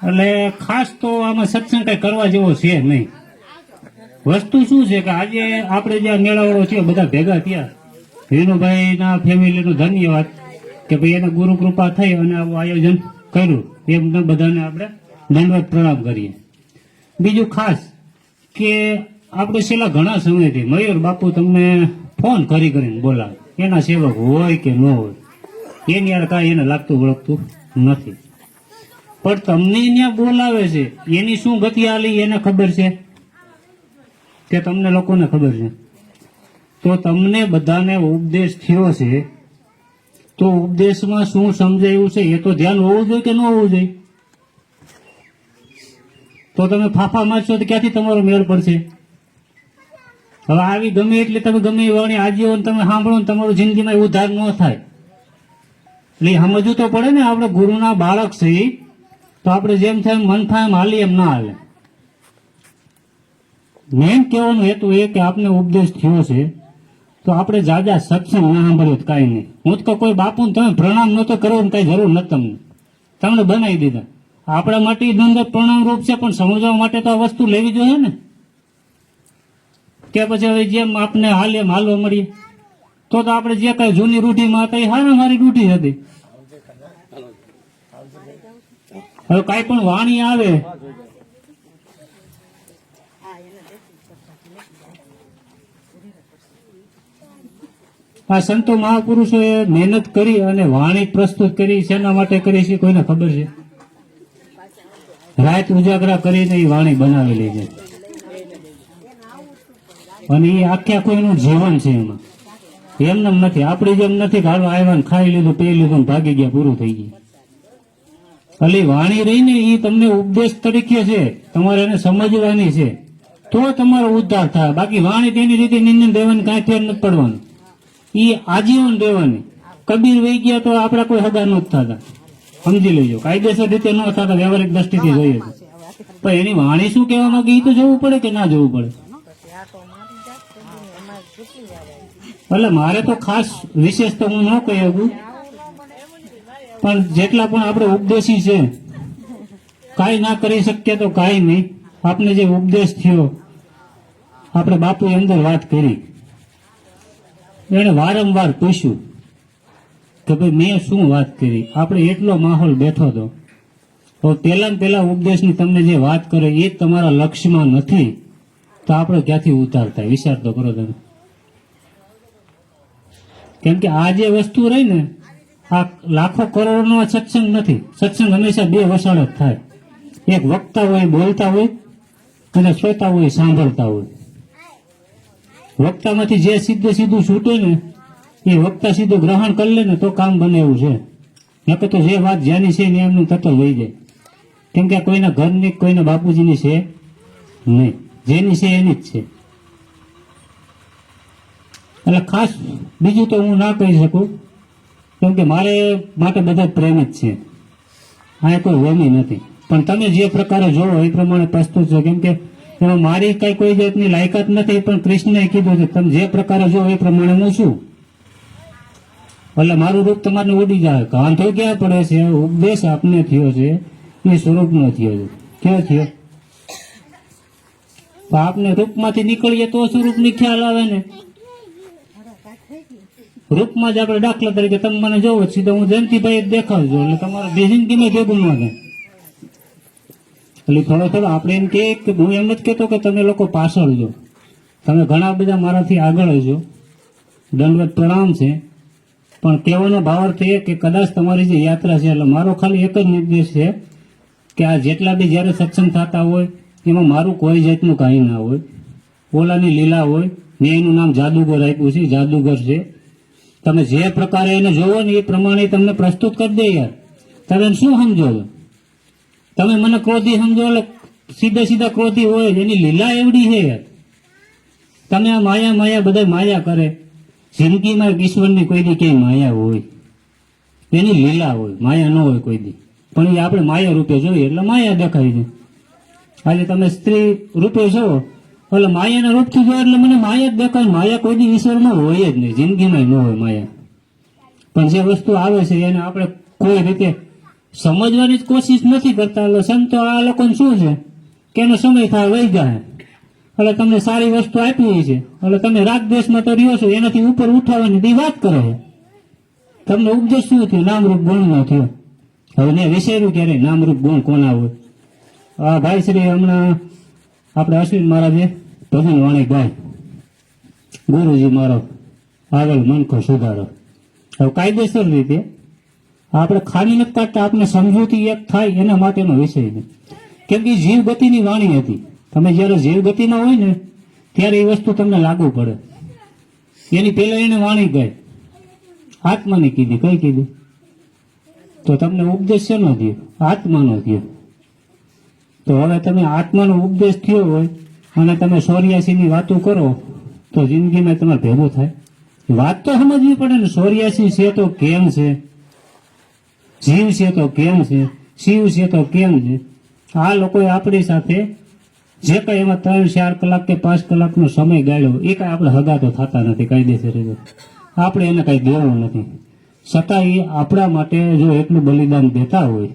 એટલે ખાસ તો આમાં સત્સંગ કઈ કરવા જેવો છે નહીં. વસ્તુ શું છે કે આજે આપણે જ્યાં મેળાવડો છે બધા ભેગા થયા, વિનુભાઈના ફેમિલીનું ધન્યવાદ કે ભાઈ એને ગુરુ કૃપા થઈ અને આવું આયોજન કર્યું, એમને બધાને આપણે દંડવત પ્રણામ કરીએ. બીજું ખાસ કે આપણે છેલ્લા ઘણા સમયથી મયુર બાપુ તમને ફોન કરીને બોલાવે, એના સેવક હોય કે ન હોય એની યાર કાંઈ એને લાગતું વળગતું નથી, પણ તમને ત્યાં બોલાવે છે એની શું ગતિ આલી એને ખબર છે કે તમને લોકોને ખબર છે. તો તમને બધાને ઉપદેશ થયો છે તો ઉપદેશમાં શું સમજાયું છે એ તો ધ્યાન હોવું જોઈએ કે ન હોવું જોઈએ? તો તમે ફાફા મારશો તો ક્યાંથી તમારો મેળ પડશે? હવે આવી ગમે એટલે તમે ગમે એ વાણી આજીવન તમે સાંભળો ને તમારું જિંદગીમાં ઉદ્ધાર ન થાય. એટલે સમજવું તો પડે ને, આપણે ગુરુના બાળક છે તો આપણે જેમ થાય મન થાય એમ હાલી એમ ના હાલે. મેન કહેવાનો હેતુ એ કે આપને ઉપદેશ થયો છે તો આપણે જાજા સત્સંગ ના સાંભળ્યો કાંઈ નહીં. હું તો કોઈ બાપુને તમે પ્રણામ નતો કરવો ને કઈ જરૂર નથી, તમને બનાવી દીધા. આપણા માટે દંડ પ્રણામ રૂપ છે, પણ સમજવા માટે તો આ વસ્તુ લેવી જોઈએ ને. કે પછી હવે જેમ આપને હાલે એમ હાલવા મળીએ તો આપણે જે કઈ જૂની રૂઢીમાં હતા એ હારે મારી રૂઢી હતી. હવે કાંઈ પણ વાણી આવે આ સંતો મહાપુરુષોએ મહેનત કરી અને વાણી પ્રસ્તુત કરી, શેના માટે કરી છે કોઈને ખબર છે? રાત ઉજાગરા કરીને એ વાણી બનાવેલી છે અને એ આખે કોઈનું જીવન છે. એમાં એમને નથી, આપણી જેમ નથી કે હાલો આવ્યા ખાઈ લીધું પી લીધું ભાગી ગયા પૂરું થઈ ગયું. એટલે વાણી રહીને એ તમને ઉપદેશ તરીકે છે, તમારે એને સમજવાની છે તો તમારો ઉદ્ધાર થાય. બાકી વાણી તેની રીતે નિંદન દેવાની કાંઈ ફેર નથી પડવાનું, એ આજીવન રહેવાની. કબીર વહી ગયા તો આપડા કોઈ હગા ન થતા, સમજી લેજો. કાયદેસર રીતે ન થતા, વ્યવહારિક દ્રષ્ટિથી જોઈએ તો. પણ એની વાણી શું કહેવા માંગે એ તો જોવું પડે કે ના જોવું પડે? એટલે મારે તો ખાસ વિશેષ તો હું ન કહી શકું, પણ જેટલા પણ આપણે ઉપદેશી છે કાંઈ ના કરી શકીએ તો કાંઈ નહીં. આપને જે ઉપદેશ થયો આપણે બાપુએ અંદર વાત કરી, એને વારંવાર પૂછ્યું કે ભાઈ મેં શું વાત કરી. આપણે એટલો માહોલ બેઠો હતો. તો પહેલા ઉપદેશની તમને જે વાત કરે એ તમારા લક્ષ્યમાં નથી તો આપણે ક્યાંથી ઉતાર થાય? વિચાર તો કરો તમે. કેમ કે આ જે વસ્તુ રહી ને આ લાખો કરોડનો સત્સંગ નથી. સત્સંગ હંમેશા બે વસાળ જ થાય, એક વક્તા હોય બોલતા હોય અને શ્રોતા હોય સાંભળતા હોય. વક્તામાંથી જે સીધું છૂટે ને એ વક્તા સીધું ગ્રહણ કરી લે ને તો કામ બને એવું છે. નકર તો જે વાત જ્યાંની છે ને એમનું તત્વ લઈ જાય. કેમ કે કોઈના ઘરની કોઈના બાપુજીની છે નહીં, જેની છે એની જ છે. એટલે ખાસ બીજું તો હું ના કહી શકું, કેમ કે મારે માટે બધા પ્રેમ જ છે, આ કોઈ વેમી નથી. પણ તમે જે પ્રકારે જોવો એ પ્રમાણે પ્રસ્તુત છો. કેમ કે એમાં મારી કઈ કોઈ જાતની લાયકાત નથી, પણ કૃષ્ણએ કીધું છે તમે જે પ્રકારે જો એ પ્રમાણે હું છું. એટલે મારું રૂપ તમારે ઉડી જાય. વાંધો ક્યાં પડે છે? ઉપદેશ આપને થયો છે એ સ્વરૂપનો થયો છે. ક્યાં થયો? આપને રૂપમાંથી નીકળીએ તો સ્વરૂપની ખ્યાલ આવે ને. રૂપમાં જ આપણે દાખલા તરીકે તમે મને જોવો સીધો હું જયંતિભાઈ દેખાડજો એટલે તમારા જિંદગીમાં ભેગું ન થાય. એટલે થોડો આપણે એમ કે હું એમ જ કહેતો કે તમે લોકો પાછળ જો, તમે ઘણા બધા મારાથી આગળ છો, દંડવત પ્રણામ છે. પણ કહેવાનો ભાવાર્થ એ કે કદાચ તમારી જે યાત્રા છે એટલે મારો ખાલી એક જ નિર્દેશ છે કે આ જેટલા બી જ્યારે સત્સંગ થતા હોય એમાં મારું કોઈ જાતનું કાંઈ ના હોય. ઓલાની લીલા હોય. મેં એનું નામ જાદુગર આપ્યું છે, જાદુગર છે. તમે જે પ્રકારે એને જોવો ને એ પ્રમાણે તમને પ્રસ્તુત કરી દે. યાર તમે શું સમજો છો? તમે મને ક્રોધી સમજો એટલે સીધા ક્રોધી હોય. એની લીલા એવડી છે યાર. તમે આ માયા બધા માયા કરે. જિંદગીમાં ઈશ્વરની કોઈ દી ક્યાંય માયા હોય, એની લીલા હોય, માયા ન હોય કોઈ દી. પણ એ આપણે માયા રૂપે જોઈએ એટલે માયા દેખાય છે. આજે તમે સ્ત્રી રૂપે છો એટલે માયાના રૂપથી જો એટલે મને માયા જ દેખાય. માયા કોઈ દી ઈશ્વરમાં હોય જ નહીં, જિંદગીમાં ન હોય માયા. પણ જે વસ્તુ આવે છે એને આપણે કોઈ રીતે સમજવાની જ કોશિશ નથી કરતા. એટલે સંતો આ લોકોને શું છે કે એનો સમય થાય વહી જાય, એટલે તમને સારી વસ્તુ આપી છે, એટલે તમે રાગ દ્વેષમાં તો રહ્યો છો, એનાથી ઉપર ઉઠાવવાની તી વાત કરે છે. તમને ઉપદેશ શું થયો? નામરૂપ ગુણનો થયો. હવે ને વિચાર્યું ક્યારે નામરૂપ ગુણ કોના હોય? આ ભાઈ શ્રી હમણાં આપણે અશ્વિન મહારાજે ભજન વાણી ગાય, ગુરુજી મારો આગળ મનખો સુધારો. હવે કાયદેસર રીતે આપણે ખાલી નથી કાઢતા, આપણે સમજૂતી એક થાય એના માટેનો વિષય છે. કેમ કે જીવ ગતિની વાણી હતી. તમે જ્યારે જીવ ગતિમાં હોય ને ત્યારે એ વસ્તુ તમને લાગુ પડે. એની પહેલા એને વાણી ગાય આત્માની કીધી. કઈ કીધી? તો તમને ઉપદેશ શેનો થયો? આત્માનો થયો. તો હવે તમે આત્માનો ઉપદેશ થયો હોય અને તમે 84 ની વાતો કરો તો જિંદગીમાં તમારે ભેગું થાય. વાત તો સમજવી પડે ને. 84 છે તો કેમ છે, જીવ છે તો કેમ છે, શિવ છે તો કેમ છે. આ લોકોએ આપણી સાથે જે કઈ એમાં 3-4 કલાક કે 5 કલાકનો સમય ગાળ્યો એ કઈ આપણે હગા તો થતા નથી કાયદેસર રીતે. આપણે એને કઈ દેવું નથી. છતાં એ આપણા માટે જો એટલું બલિદાન દેતા હોય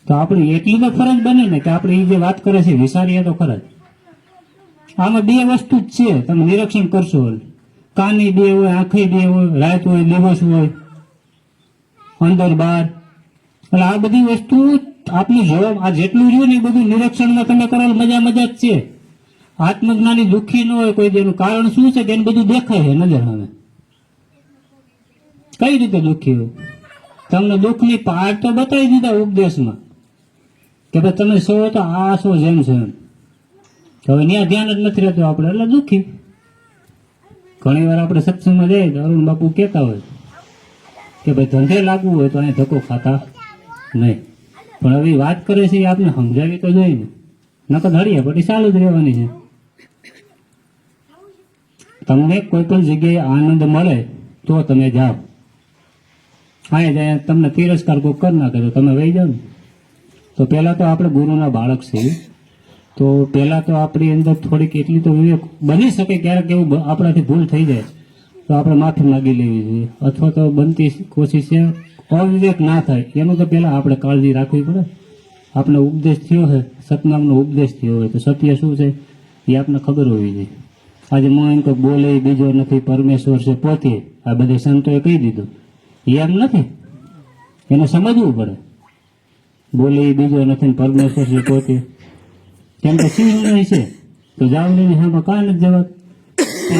તો આપણી એટલી તો ફરજ બને ને કે આપણે એ જે વાત કરે છે વિચારીએ તો ખરા. આમાં બે વસ્તુ જ છે, તમે નિરીક્ષણ કરશો. કાની બે હોય, આંખી બે હોય, રાત હોય, દિવસ હોય, અંદર બહાર. એટલે આ બધી વસ્તુ આપની જવાબ આ જેટલું રહ્યું ને એ બધું નિરીક્ષણમાં તમે કરો મજા જ છે. આત્મજ્ઞાની દુઃખી ન હોય કોઈ દેનું કારણ શું છે કે એને બધું દેખાય છે નજર સામે. કઈ રીતે દુઃખી હોય? તમને દુઃખની પાર તો બતાવી દીધા ઉપદેશમાં કે ભાઈ તમે છો તો આ છો જેમ છે એમ. હવે ત્યાં ધ્યાન જ નથી રહેતું આપણે, એટલે દુઃખી. ઘણી વાર આપણે સત્સંગમાં જઈએ તો અરુણ બાપુ કહેતા હોય કે ભાઈ ધંધે લાગવું હોય તો અહીંયા ધક્કો ખાતા નહીં. પણ હવે વાત કરે છે એ આપણે સમજાવી તો જોઈએ ને, નકર હળીએ પછી ચાલુ જ રહેવાની છે. તમને કોઈ પણ જગ્યાએ આનંદ મળે તો તમે જાઓ. અહીંયા જાય તમને તિરસ્કાર કોઈ કરી નાખે તો તમે વહી જાઓ ને. તો પહેલાં તો આપણે ગુરુના બાળક છે, તો પહેલાં તો આપણી અંદર થોડીક એટલી તો વિવેક બની શકે. ક્યારેક એવું આપણાથી ભૂલ થઈ જાય તો આપણે માફી માગી લેવી જોઈએ, અથવા તો બનતી કોશિશ છે અવિવેક ના થાય એનું તો પહેલાં આપણે કાળજી રાખવી પડે. આપણે ઉપદેશ થયો છે, સતનામનો ઉપદેશ થયો હોય તો સત્ય શું છે એ આપણને ખબર હોવી જોઈએ. આજે હું એમ કહું બોલે બીજો નથી, પરમેશ્વર છે પોતે, આ બધે સંતોએ કહી દીધું. એ એમ નથી, એને સમજવું પડે. બોલે બીજો નથી, પરમેશ્વર છે પોતે. કેમ કે સિંહ નહીં છે તો જાવલીની હામાં કાં નથી જવાત.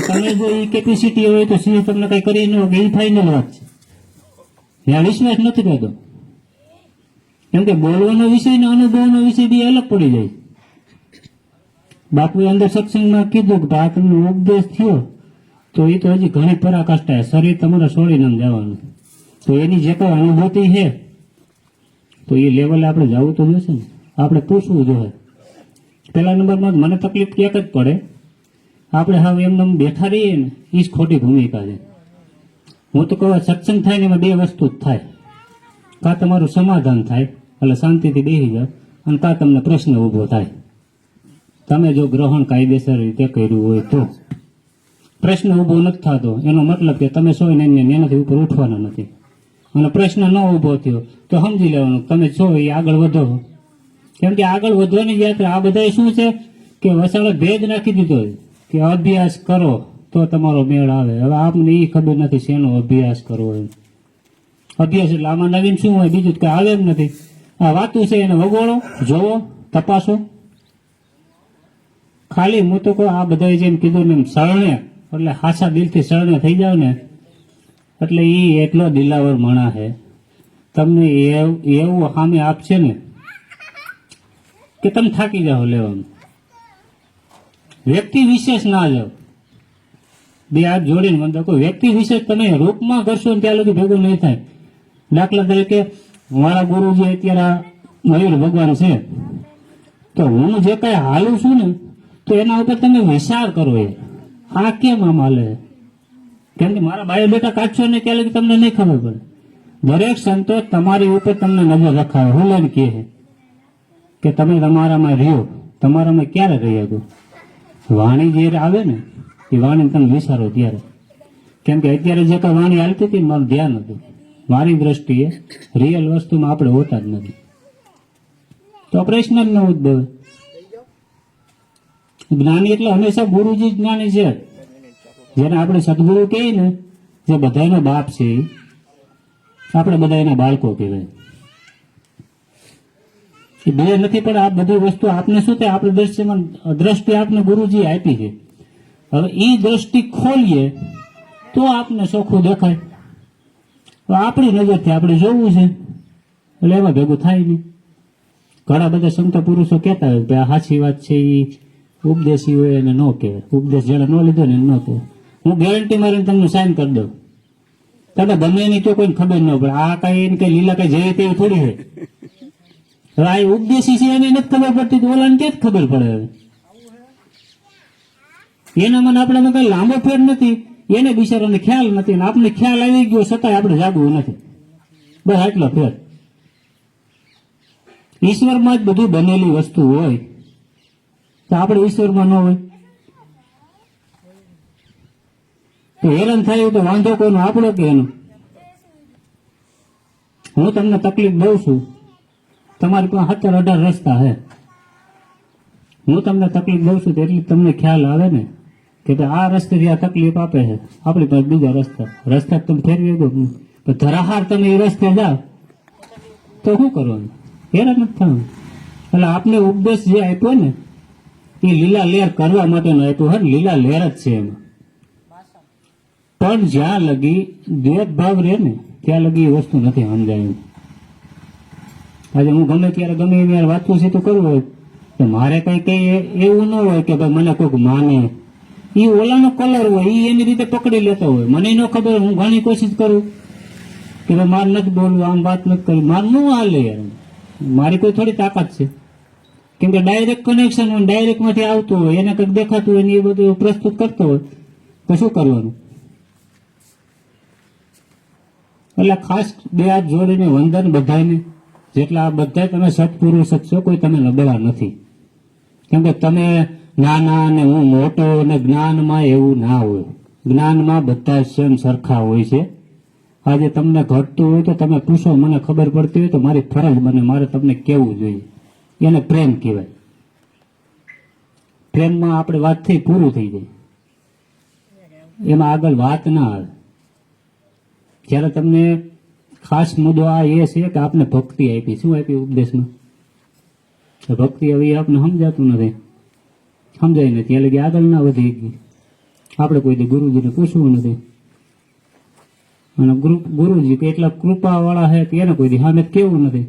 તમે જો એ કેપેસિટી હોય તો સિંહ તમને કઈ કરી ન હોય, એ ફાઇનલ વાત છે. ત્યાં વિશ્વાસ નથી કરતો. કેમ કે બોલવાનો વિષય ને અનુભવનો વિષય બે અલગ પડી જાય. બાપુએ અંદર સત્સંગમાં કીધું કે આ તમને ઉપદેશ થયો તો એ તો હજી ઘણી પરાકાષ્ઠા. શરીર તમારે છોડીને જવાનું, તો એની જે કોઈ અનુભૂતિ છે તો એ લેવલે આપણે જવું તો જોશે ને. આપણે પૂછવું જોઈએ. પહેલા નંબરમાં મને તકલીફ ક્યાંક જ પડે, આપણે હવે એમને બેઠા રહીએ ને એ જ ખોટી ભૂમિકા છે. હું તો કહું સત્સંગ થાય ને એમાં બે વસ્તુ જ થાય. કાં તમારું સમાધાન થાય એટલે શાંતિથી બેસી જાઓ, અને કાં તમને પ્રશ્ન ઊભો થાય. તમે જો ગ્રહણ કાયદેસર રીતે કર્યું હોય તો પ્રશ્ન ઊભો નથી થતો, એનો મતલબ કે તમે છો ને એનાથી ઉપર ઉઠવાના નથી. અને પ્રશ્ન ન ઊભો થયો તો સમજી લેવાનું તમે છો એ આગળ વધો. કેમ કે આગળ વધવાની યાત્રા આ બધા શું છે કે વસાડે ભેદ નાખી દીધો કે અભ્યાસ કરો તો તમારો મેળ આવે. હવે આપને એ ખબર નથી શેનો અભ્યાસ કરવો એમ. અભ્યાસ એટલે આમાં નવીન શું હોય, બીજું કઈ આવે એમ નથી. આ વાતું છે એને વગોળો, જોવો, તપાસો. ખાલી હું તો કહું આ બધા જેમ કીધું ને એમ શરણે, એટલે હાસા દિલથી શરણે થઈ જાવ ને એટલે એ એટલો દિલાવર માણા છે. તમને એવું સામે આપશે ને કે તમે થાકી જાઓ લેવાનું. વ્યક્તિ વિશેષ ના જાઓ. બે હાથ જોડીને મને કોઈ વ્યક્તિ વિશેષ તમે રૂપમાં કરશો ને ત્યાં લગી ભેગું નહીં થાય. દાખલા તરીકે મારા ગુરુજી અત્યારે મયુર ભગવાન છે, તો હું જે કઈ હાલું છું ને તો એના ઉપર તમે વિચાર કરો. આ કેમ આમ હાલે? કેમ કે મારા બાયોડેટા કાઢશો ને ત્યાં લગી તમને નહીં ખબર પડે. દરેક સંતો તમારી ઉપર તમને નજર રખાવે. હું લઈને કહે કે તમે તમારામાં રહ્યો, તમારામાં ક્યારે રહી શકો? વાણી જ્યારે આવે ને એ વાણી તમે વિચારો ત્યારે. કેમ કે અત્યારે જે કઈ વાણી હાલતી હતી મારું ધ્યાન હતું, મારી દ્રષ્ટિએ રિયલ વસ્તુમાં આપણે હોતા જ નથી. તો પ્રશ્ન જ ન ઉદ્ભવે. જ્ઞાની એટલે હંમેશા ગુરુજી જ જ્ઞાની છે. જેને આપણે સદગુરુ કહીએ ને, જે બધાનો બાપ છે, આપણે બધા એના બાળકો કહેવાય. એ બે નથી, પણ આ બધી વસ્તુ આપને શું થાય, આપણે દ્રષ્ટિ આપને ગુરુજી આપી છે. હવે એ દ્રષ્ટિ ખોલીએ તો આપને ચોખ્ખું દેખાય. તો આપણી નજરથી આપણે જોવું છે, એટલે એમાં ભેગું થાય નહીં. ઘણા બધા સંતો પુરુષો કહેતા હોય કે આ સાચી વાત છે, એ ઉપદેશી હોય એને ન કહેવાય. ઉપદેશ જેને ન લીધો ને એને ન કહેવાય. હું ગેરંટી મારીને તમને સાઇન કરી દઉં, તમે ગમે એની તો કોઈને ખબર ન પડે. આ કઈ એની કઈ લીલા કઈ જેવી તેવી થોડી હોય. હવે આ ઉપદેશી છે એને નથી ખબર પડતી, તો ઓલાને ક્યાં ખબર પડે? હવે એના મને આપણામાં કઈ લાંબો ફેર નથી, એને બિચારાને ખ્યાલ નથી, ને આપણને ખ્યાલ આવી ગયો છતાંય આપણે જાગવું નથી. બસ આટલો ફેર. ઈશ્વરમાં જ બધું બનેલી વસ્તુ હોય તો આપણે ઈશ્વરમાં ન હોય તો હેરાન થાય તો વાંધો કોઈનો, આપણો કે એનો? હું તમને તકલીફ દઉં છું, તમારી પાસે 17-18 રસ્તા હે. હું તમને તકલીફ દઉં છું એટલી તમને ખ્યાલ આવે ને કે આ રસ્તેથી આ તકલીફ આપે છે, આપણી પાસે બીજા રસ્તા તમે ફેરવી દો. પણ ધરાહાર તમે એ રસ્તે જાઓ તો શું કરવાનું? હેરાન નથી થવાનું. એટલે આપને ઉપદેશ જે આપ્યો ને એ લીલા લહેર કરવા માટેનો આપ્યો હોય ને, લીલા લહેર જ છે એમાં. પણ જ્યાં લગી દ્વેષભાવ રહે ને ત્યાં લગી એ વસ્તુ નથી સમજાય. આજે હું ગમે ત્યારે ગમે એની વાંચું છે તો કરવું હોય તો મારે કઈ એવું ન હોય કે ભાઈ મને કોઈક માને. એ ઓલાનો કલર હોય, એ એની રીતે પકડી લેતો હોય. મને ન ખબર, હું ઘણી કોશિશ કરું કે ભાઈ મારે નથી બોલવું, આમ વાત નથી કરવી, મારે ન હાલે યાર. મારી કોઈ થોડી તાકાત છે, કેમ કે ડાયરેક્ટ કનેક્શન હોય, ડાયરેક્ટ માંથી આવતું હોય, એને કંઈક દેખાતું હોય ને એ બધું પ્રસ્તુત કરતો હોય તો શું કરવાનું? એટલે ખાસ બે હાથ જોડીને વંદન બધાને, જેટલા બધા તમે સત્પુરુષ છો, કોઈ તમે નબળા નથી. કેમ કે તમે નાના અને હું મોટો, અને જ્ઞાનમાં એવું ના હોય. જ્ઞાનમાં બધા સેમ સરખા હોય છે. આજે તમને ઘટતું હોય તો તમે પૂછો, મને ખબર પડતી હોય તો મારી ફરજ બને મારે તમને કહેવું જોઈએ. એને પ્રેમ કહેવાય. પ્રેમમાં આપણે વાત થઈ પૂરું થઈ જાય, એમાં આગળ વાત ના આવે. જ્યારે તમને ખાસ મુદ્દો આ એ છે કે આપને ભક્તિ આપી. શું આપી ઉપદેશમાં? ભક્તિ હવે આપને સમજાતું નથી, સમજાય નથી, ત્યાં લગી આગળ ના વધી ગઈ. આપણે કોઈ દી ગુરુજીને પૂછવું નથી, અને ગુરુજી કેટલા કૃપા વાળા છે કે એને કોઈ દી સામે કેવું નથી.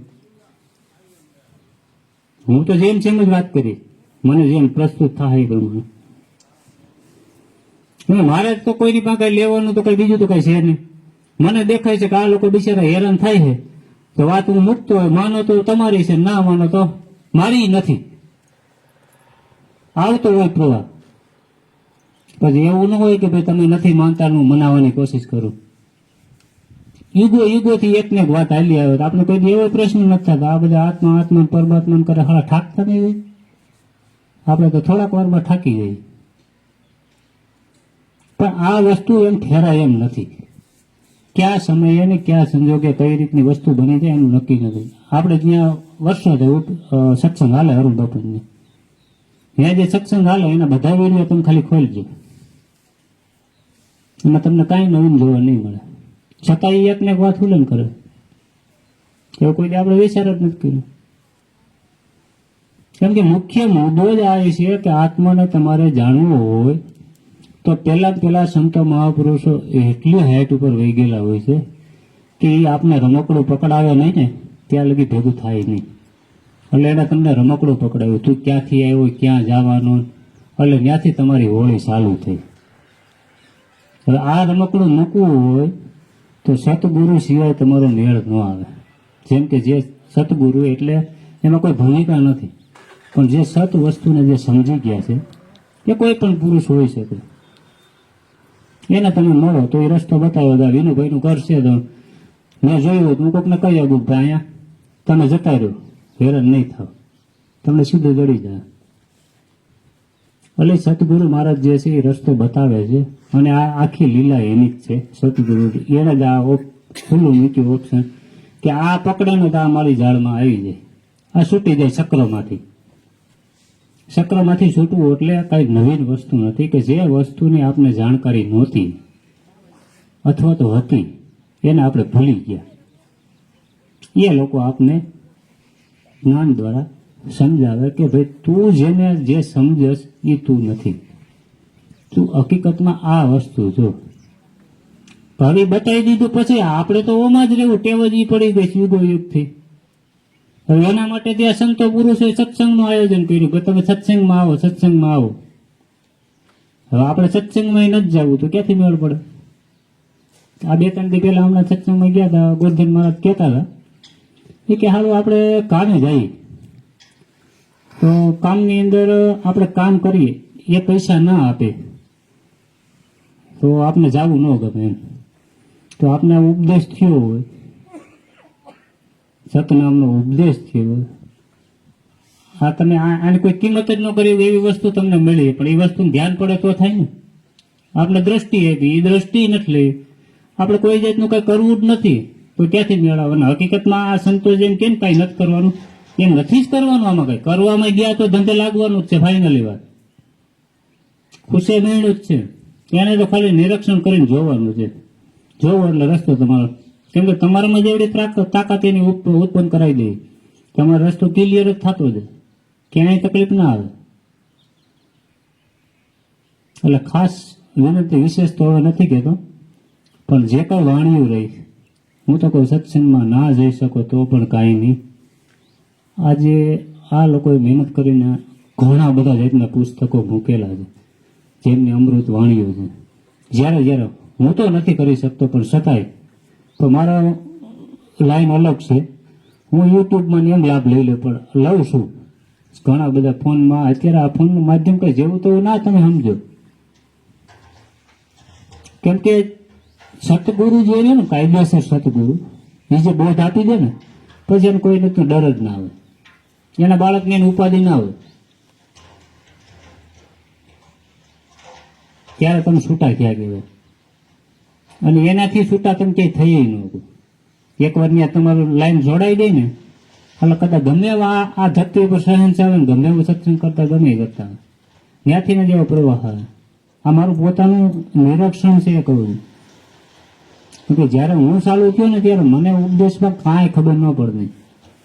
હું તો જેમ જેમ જ વાત કરી, મને જેમ પ્રસ્તુત થાય એ પ્રમાણે. મારે તો કોઈની પાસે કઈ લેવાનું તો કઈ બીજું તો કઈ છે નહીં. મને દેખાય છે કે આ લોકો બિચારા હેરાન થાય છે તો વાત હું મૂકતો હોય, માનો તો તમારી છે, ના માનો તો મારી નથી. આવતો હોય પ્રવાહ. પછી એવું ન હોય કે ભાઈ તમે નથી માનતા, હું મનાવવાની કોશિશ કરું. યુગોથી એકને એક વાત હાલી આવે. આપણે કોઈ એવો પ્રશ્ન નથી થતો. આ બધા આત્મા પરમાત્મા કરે હાલા ઠાકતા નહીં હોય. આપણે તો થોડાક વારમાં ઠાકી જઈએ. પણ આ વસ્તુ એમ ઠેરાય એમ નથી. કયા સમયે ને કયા સંજોગે કઈ રીતની વસ્તુ બની જાય એનું નક્કી નથી. આપણે ત્યાં વર્ષોથી સત્સંગ હાલે અરુણ બાપુને, ત્યાં જે સત્સંગ હાલે એના બધા વિડીયો તમે ખાલી ખોલજો, એમાં તમને કાંઈ નવીન જોવા નહીં મળે. છતાં એ એકને એક વાત ઉલ્લન કરે એવો કોઈ આપણે વિચાર જ નથી કર્યો. કેમ કે મુખ્ય મુદ્દો જ આ છે કે આત્માને તમારે જાણવું હોય તો પહેલા સંતો મહાપુરુષો એટલી હાઈટ ઉપર વહી ગયેલા હોય છે કે એ આપને રમકડું પકડાવે નહીં ને ત્યાં લગી ભેગું થાય નહીં. એટલે એને તમને રમકડું પકડાવ્યું, તું ક્યાંથી આવ્યો, ક્યાં જવાનું, એટલે ત્યાંથી તમારી હોળી ચાલુ થઈ. હવે આ રમકડું મૂકવું હોય તો સતગુરુ સિવાય તમારો મેળ ન આવે. જેમ કે જે સતગુરુ એટલે એમાં કોઈ ભૂમિકા નથી, પણ જે સત વસ્તુને જે સમજી ગયા છે એ કોઈ પણ પુરુષ હોઈ શકે, એને તમે મળો તો એ રસ્તો બતાવ્યો હતો. વિનુભાઈનું ઘર છે તો મેં જોયું હું કોઈકને કહી આગું ભાઈ અહીંયા તમે જતા રહ્યો, હેરાન નહીં થાવ, તમને સીધું જડી જાય. એટલે સતગુરુ મહારાજ જે છે એ રસ્તો બતાવે છે, અને આ આખી લીલા એની જ છે. સતગુરુ એને જ આ ખુલ્લું મૂક્યું ઓપ્શન કે આ પકડે ને તો આ મારી જાળમાં આવી જાય, આ છૂટી જાય ચક્રમાંથી. ચક્રમાંથી છૂટવું એટલે કાંઈ નવીન વસ્તુ નથી કે જે વસ્તુની આપને જાણકારી નહોતી અથવા તો હતી એને આપણે ભૂલી ગયા. એ લોકો આપને જ્ઞાન દ્વારા સમજાવે કે ભાઈ તું જેને જે સમજસ એ તું નથી, તું હકીકતમાં આ વસ્તુ જો. હવે બતાવી દીધું પછી આપણે તો ઓમાં જ રહેવું, ટેવ જ ઈ પડી ગઈ યુગો યુગથી. હવે એના માટે ત્યાં સંતો પુરુષોએ સત્સંગનું આયોજન કર્યું કે તમે સત્સંગમાં આવો, સત્સંગમાં આવો. હવે આપણે સત્સંગમાં નથી જવું તો ક્યાંથી મેળ પડે? આ 2-3 દી પહેલા હમણાં સત્સંગમાં ગયા હતા, ગોરધન મહારાજ કહેતા હતા એ કે હાલો આપણે કામે જઈએ, તો કામની અંદર આપણે કામ કરીએ, એ પૈસા ના આપે તો આપને જવું ન ગમે એમ. તો આપને ઉપદેશ થયો હોય, સતનામનો ઉપદેશ થયો હોય, આ તમે આની કોઈ કિંમત જ ન કરી એવી વસ્તુ તમને મળી, પણ એ વસ્તુનું ધ્યાન પડે તો થાય ને. આપણે દ્રષ્ટિ આપી, એ દ્રષ્ટિ નથી લઈ, આપણે કોઈ જાતનું કંઈ કરવું જ નથી તો ક્યાંથી મેળવવાના? હકીકતમાં આ સંતોષ એમ કેમ કાંઈ નથી કરવાનું, એમ નથી જ કરવાનું. આમાં કંઈ કરવામાં ગયા તો ધંધે લાગવાનું જ છે, ફાઇનલી વાત ખુશે મેળવું જ છે. એને તો ખાલી નિરીક્ષણ કરીને જોવાનું છે, જોવો એટલે રસ્તો તમારો. કેમ કે તમારામાં જેવડી તાકાત એની ઉત્પન્ન કરાવી દે, તમારો રસ્તો ક્લિયર જ થતો જાય, ક્યાંય તકલીફ ના આવે. એટલે ખાસ વિનંતી, વિશેષ તો હવે નથી કહેતો, પણ જે કાંઈ વાણીઓ રહી, હું તો કોઈ સત્સંગમાં ના જઈ શકો તો પણ કાંઈ નહીં. આજે આ લોકોએ મહેનત કરીને ઘણા બધા જાતના પુસ્તકો મૂકેલા છે, જેમની અમૃત વાણીઓ છે. જ્યારે હું તો નથી કરી શકતો, પણ છતાંય તો મારા લાઈન અલગ છે. હું યુટ્યુબમાં એમ લાભ લઈ લે, પણ લઉં છું ઘણા બધા ફોનમાં. અત્યારે આ ફોનનું માધ્યમ કંઈ જેવું તો ના તમે સમજો, કેમ કે સતગુરુ જે છે ને, કાયદેસર સતગુરુ, એ જે બોધ આપી દે ને પછી એને કોઈને તો ડર જ ના આવે, એના બાળકને એની ઉપાધિ ના આવે. ત્યારે તમે છૂટા થયા કહેવાય, અને એનાથી છૂટા તમે ક્યાંય થઈ ન શકો. એકવાર ત્યાં તમારું લાઈન જોડાઈ દે ને એટલે કદાચ ગમે એવા આ ધરતી ઉપર સહન આવે ને, ગમે એવું સત્સંગ કરતા ગમે એ કરતા ત્યાંથી ને જેવો પ્રવાહ આવે. આ મારું પોતાનું નિરીક્ષણ છે એ કહું કે જ્યારે હું ચાલુ થયો ને ત્યારે મને ઉપદેશમાં કાંઈ ખબર ન પડતી.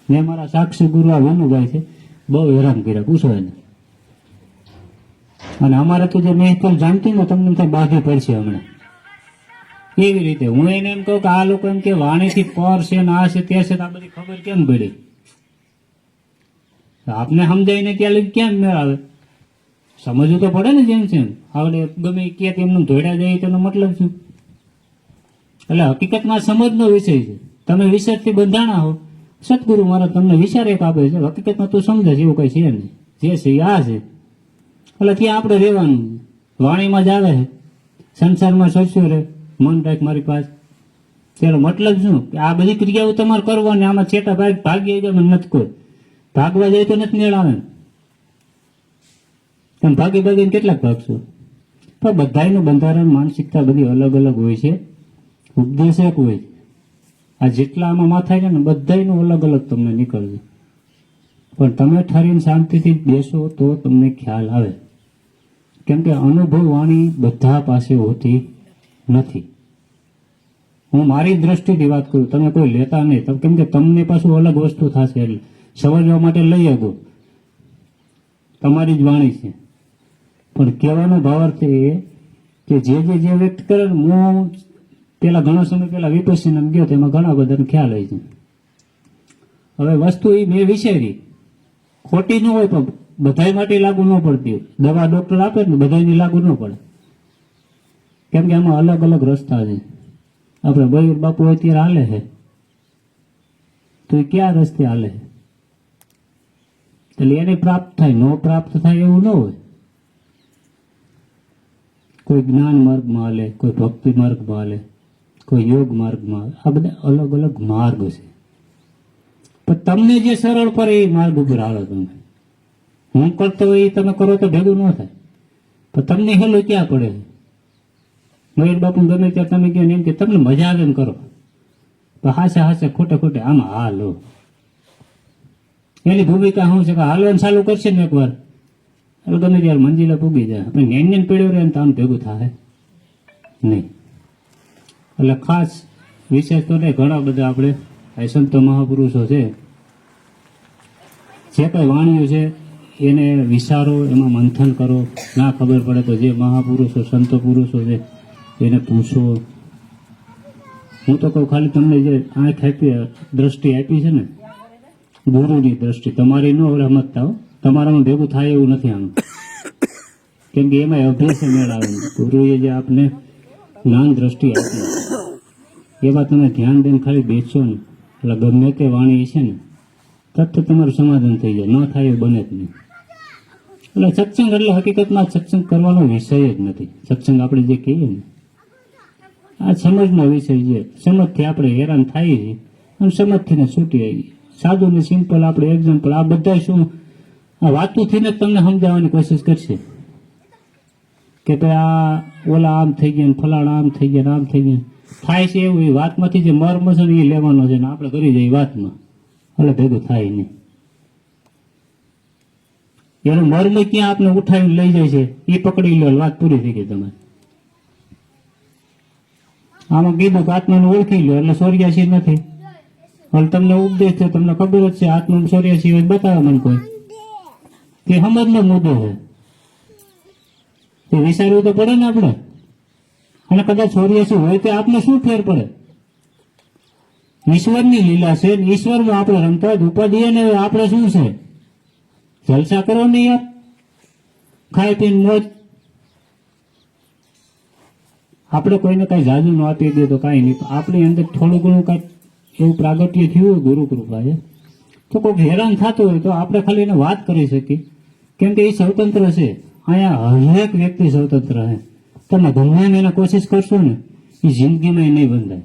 મેં મારા સાક્ષી ગુરુ આ વેનુભાઈ છે, બહુ હેરાન કર્યા, પૂછો એને. અને અમારે તો જે મહેફિલ જાણતી ને તમને ત્યાં બાધી પડશે હમણાં. એવી રીતે હું એને એમ કહું કે આ લોકો એમ કે વાણીથી પર છે ને આ છે તે છે, આ બધી ખબર કેમ પડી? આપને સમજાઈને ક્યાં લઈ કેમ મેળ આવે? સમજવું તો પડે ને જેમ છે આવડે. ગમે ક્યાંક એમનું ધોડ્યા જાય તેનો મતલબ શું? એટલે હકીકતમાં સમજનો વિષય છે. તમે વિચારથી બંધાણા હો, સદગુરુ મારા તમને વિચાર એક આપે છે, હકીકતમાં તું સમજે એવું કઈ છે નહીં, જે છે આ છે. એટલે ત્યાં આપણે રહેવાનું, વાણીમાં જ આવે છે, સંસારમાં સોચ્યું રે, મન રાખ મારી પાસે. તેનો મતલબ શું? કે આ બધી ક્રિયાઓ તમારે કરવાની, આમાં છેટા ભાગી જાય નથી કોઈ, ભાગવા જાય તો નથી મેળ આવે. તમે ભાગીને કેટલાક ભાગશો? પણ બધાનું બંધારણ, માનસિકતા બધી અલગ અલગ હોય છે, ઉપદેશ એક હોય છે. આ જેટલા આમાં માથા છે ને બધાનું અલગ અલગ તમને નીકળશે, પણ તમે ઠરીને શાંતિથી બેસો તો તમને ખ્યાલ આવે. કેમ કે અનુભવ વાણી બધા પાસે હોતી નથી. હું મારી દ્રષ્ટિથી વાત કરું, તમે કોઈ લેતા નહીં, કેમ કે તમને પાછું અલગ વસ્તુ થશે, એટલે સમજવા માટે લઈ શકો, તમારી જ વાણી છે. પણ કહેવાનો ભાવાર્થ એ કે જે વ્યક્ત કરે, હું પેલા ઘણો સમય પહેલા વિપસ્સીના ગયો તો એમાં ઘણા બધાને ખ્યાલ હોય છે. હવે વસ્તુ એ મેં વિચારી ખોટી ન હોય, પણ બધા માટે લાગુ ન પડતી હોય. દવા ડોક્ટર આપે ને બધાને લાગુ ન પડે, કેમ કે આમાં અલગ અલગ રસ્તા છે. આપણે બૈર બાપુ અત્યારે હાલે છે તો એ ક્યાં રસ્તે હાલે છે? એટલે એને પ્રાપ્ત થાય, ન પ્રાપ્ત થાય એવું ન હોય. કોઈ જ્ઞાન માર્ગમાં હાલે, કોઈ ભક્તિ માર્ગમાં હાલે, કોઈ યોગ માર્ગમાં હાલે. આ બધા અલગ અલગ માર્ગ છે, પણ તમને જે સરળ પડે એ માર્ગ ઉપર હાલો. તમે હું કરતો હોય એ તમે કરો તો ભેગું ન થાય, પણ તમને હેલો ક્યાં પડે? મયુર બાપુ ગમે ત્યાં તમે કહો એમ કે તમને મજા આવે એમ કરો, તો હાસે હાસે ખોટે ખોટે આમાં હાલો. એની ભૂમિકા શું છે કે હાલવાનું ચાલુ કરશે ને એકવાર એટલે ગમે ત્યારે મંજિલે પૂગી જાય. આપણે નેન પીડ્યો રહે ને તો આમ ભેગું થાય નહીં. એટલે ખાસ વિશેષ તો નહીં, ઘણા બધા આપણે આ સંતો મહાપુરુષો છે, જે કંઈ વાણીઓ છે એને વિચારો, એમાં મંથન કરો. ના ખબર પડે તો જે મહાપુરુષો સંતો પુરુષો છે એને પૂછો. હું તો કહું ખાલી તમને જે આંખ આપી, દ્રષ્ટિ આપી છે ને, ગુરુની દ્રષ્ટિ, તમારી ન સમજતા હો, તમારામાં ભેગું થાય એવું નથી આનું. કેમ કે એમાં અભ્યાસ મેળ આવે. ગુરુએ જે આપને જ્ઞાન દ્રષ્ટિ આપી, એમાં તમે ધ્યાન દઈને ખાલી બેસશો ને એટલે ગમે તે વાણી છે ને તરત તમારું સમાધાન થઈ જાય. ન થાય એવું બને જ નહીં. એટલે સત્સંગ એટલે હકીકતમાં સત્સંગ કરવાનો વિષય જ નથી. સત્સંગ આપણે જે કહીએ ને આ સમજનો વિષય છે. સમજથી આપણે હેરાન થાય છે અને સમજથી ને છૂટી આવી. સાદું ને સિમ્પલ આપણે એક્ઝામ્પલ આ બધા શું આ વાતોથી ને તમને સમજાવવાની કોશિશ કરશે કે ભાઈ આ ઓલા આમ થઈ ગયા, ફલાણા આમ થઈ ગયા, આમ થઈ ગયા. થાય છે એવું એ વાતમાંથી જે મર્મ છે ને એ લેવાનો છે ને આપણે કરી જઈએ વાતમાં, એટલે ભેગું થાય નહીં. એનું મર્મ ક્યાં આપણે ઉઠાવીને લઈ જાય છે એ પકડી લો, વાત પૂરી થઈ ગઈ તમારે. આમાં કીધું કે આત્માને ઓળખી લો એટલે 84 નથી. હવે તમને ઉપદેશ છે, તમને ખબર જ છે આત્માનું 84 બતાવે મને કોઈ, તે સમજનો મુદ્દો છે. તે વિચારવું તો પડે ને આપણે. અને કદાચ 84 હોય તો આપને શું ફેર પડે? ઈશ્વરની લીલા છે, ઈશ્વરમાં આપણે રમતા ઉપાધિ ને આપણે શું છે? જલસા કરો ને યાર, ખાઈ પીને મોજ. આપણે કોઈને કઈ જાજુ ન આપી દે તો કાંઈ નહીં, આપણી અંદર થોડું ઘણું કાંઈક એવું પ્રાગટ્ય થયું હોય ગુરુ કૃપા છે તો કોઈક હેરાન થતું હોય તો આપણે ખાલી એને વાત કરી શકીએ. કેમ કે એ સ્વતંત્ર છે. અહીંયા હરેક વ્યક્તિ સ્વતંત્ર છે. તમે ગમે એને કોશિશ કરશો ને એ જિંદગીમાં નહીં બંધાય.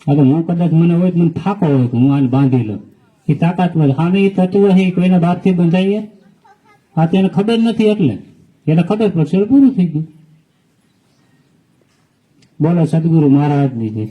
હવે હું કદાચ મને હોય મને ફાકો હોય કે હું આને બાંધી લઉં, એ તાકાતમાં સામે એ તત્વ છે કોઈના બાપથી બંધાઈએ. આ તો એને ખબર નથી એટલે એને ખબર પડશે પૂરું થઈ ગયું. બોલો સદગુરુ મહારાજની જય.